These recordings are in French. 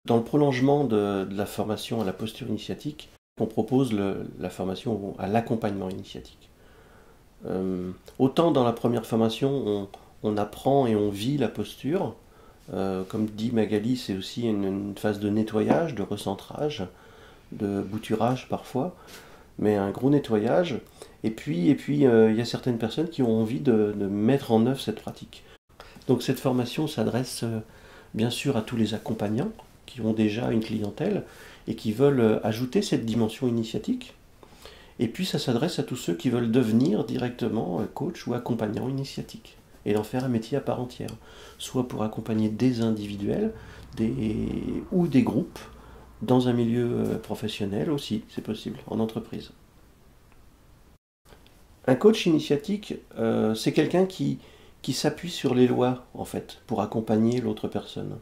Dans le prolongement de la formation à la posture initiatique, on propose la formation à l'accompagnement initiatique. Autant dans la première formation, on apprend et on vit la posture. Comme dit Magali, c'est aussi une phase de nettoyage, de recentrage, de bouturage parfois, mais un gros nettoyage. Et puis, il y a certaines personnes qui ont envie de mettre en œuvre cette pratique. Donc cette formation s'adresse bien sûr à tous les accompagnants qui ont déjà une clientèle et qui veulent ajouter cette dimension initiatique. Et puis ça s'adresse à tous ceux qui veulent devenir directement coach ou accompagnant initiatique et d'en faire un métier à part entière, soit pour accompagner des individuels ou des groupes dans un milieu professionnel aussi, c'est possible, en entreprise. Un coach initiatique, c'est quelqu'un qui s'appuie sur les lois, en fait, pour accompagner l'autre personne.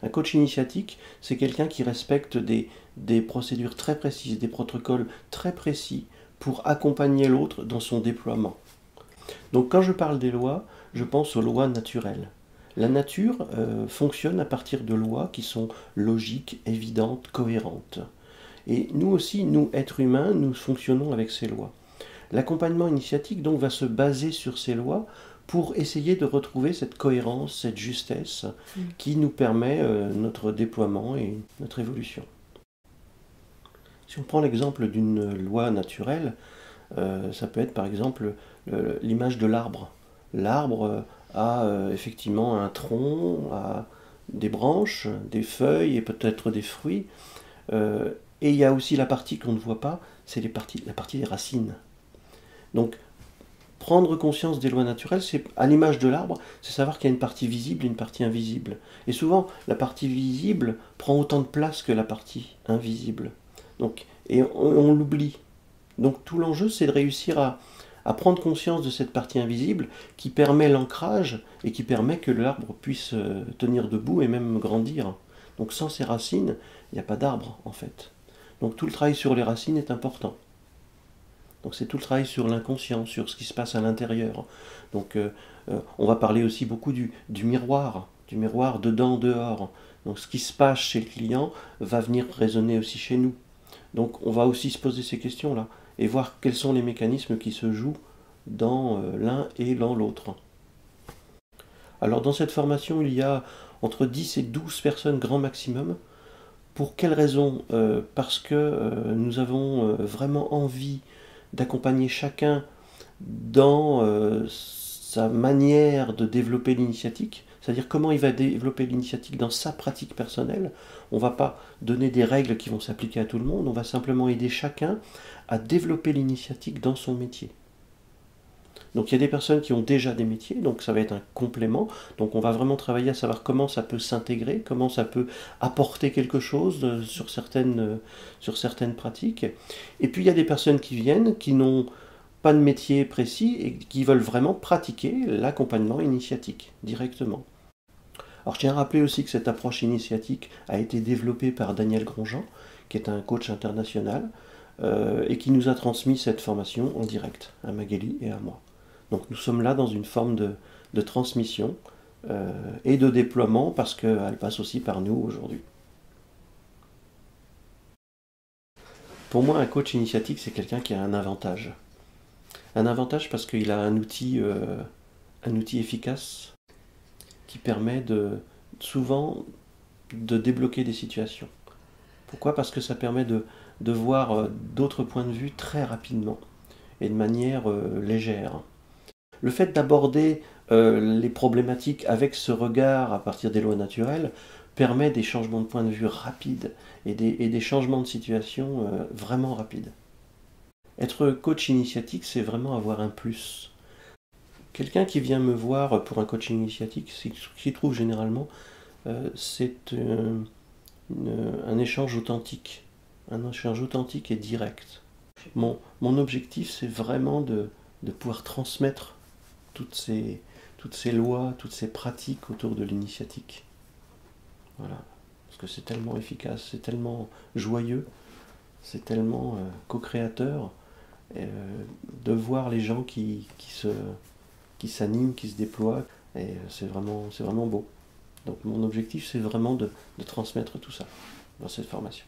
Un coach initiatique, c'est quelqu'un qui respecte des procédures très précises, des protocoles très précis pour accompagner l'autre dans son déploiement. Donc quand je parle des lois, je pense aux lois naturelles. La nature fonctionne à partir de lois qui sont logiques, évidentes, cohérentes. Et nous aussi, nous, êtres humains, nous fonctionnons avec ces lois. L'accompagnement initiatique donc va se baser sur ces lois pour essayer de retrouver cette cohérence, cette justesse qui nous permet notre déploiement et notre évolution. Si on prend l'exemple d'une loi naturelle, ça peut être par exemple l'image de l'arbre. L'arbre a effectivement un tronc, a des branches, des feuilles et peut-être des fruits. Et il y a aussi la partie qu'on ne voit pas, c'est la partie des racines. Donc, prendre conscience des lois naturelles, c'est à l'image de l'arbre, c'est savoir qu'il y a une partie visible et une partie invisible. Et souvent, la partie visible prend autant de place que la partie invisible. Donc, et on l'oublie. Donc tout l'enjeu, c'est de réussir à prendre conscience de cette partie invisible qui permet l'ancrage et qui permet que l'arbre puisse tenir debout et même grandir. Donc sans ces racines, il n'y a pas d'arbre en fait. Donc tout le travail sur les racines est important. Donc c'est tout le travail sur l'inconscient, sur ce qui se passe à l'intérieur. Donc on va parler aussi beaucoup du miroir dedans, dehors. Donc ce qui se passe chez le client va venir résonner aussi chez nous. Donc on va aussi se poser ces questions-là et voir quels sont les mécanismes qui se jouent dans l'un et dans l'autre. Alors dans cette formation, il y a entre 10 et 12 personnes grand maximum. Pour quelles raisons Parce que nous avons vraiment envie d'accompagner chacun dans sa manière de développer l'initiatique, c'est-à-dire comment il va développer l'initiatique dans sa pratique personnelle. On ne va pas donner des règles qui vont s'appliquer à tout le monde, on va simplement aider chacun à développer l'initiatique dans son métier. Donc il y a des personnes qui ont déjà des métiers, donc ça va être un complément. Donc on va vraiment travailler à savoir comment ça peut s'intégrer, comment ça peut apporter quelque chose sur certaines pratiques. Et puis il y a des personnes qui viennent, qui n'ont pas de métier précis et qui veulent vraiment pratiquer l'accompagnement initiatique directement. Alors je tiens à rappeler aussi que cette approche initiatique a été développée par Daniel Grandjean, qui est un coach international, et qui nous a transmis cette formation en direct à Magali et à moi. Donc nous sommes là dans une forme de transmission et de déploiement parce qu'elle passe aussi par nous aujourd'hui. Pour moi, un coach initiatique, c'est quelqu'un qui a un avantage. Un avantage parce qu'il a un outil efficace qui permet souvent de débloquer des situations. Pourquoi? Parce que ça permet de voir d'autres points de vue très rapidement et de manière légère. Le fait d'aborder les problématiques avec ce regard à partir des lois naturelles permet des changements de point de vue rapides et des changements de situation vraiment rapides. Être coach initiatique, c'est vraiment avoir un plus. Quelqu'un qui vient me voir pour un coaching initiatique, ce qu'il trouve généralement, c'est un échange authentique. Un échange authentique et direct. Mon objectif, c'est vraiment de pouvoir transmettre toutes ces lois, toutes ces pratiques autour de l'initiatique. Voilà. Parce que c'est tellement efficace, c'est tellement joyeux, c'est tellement co-créateur de voir les gens qui s'animent, qui se déploient. Et c'est vraiment beau. Donc mon objectif, c'est vraiment de transmettre tout ça dans cette formation.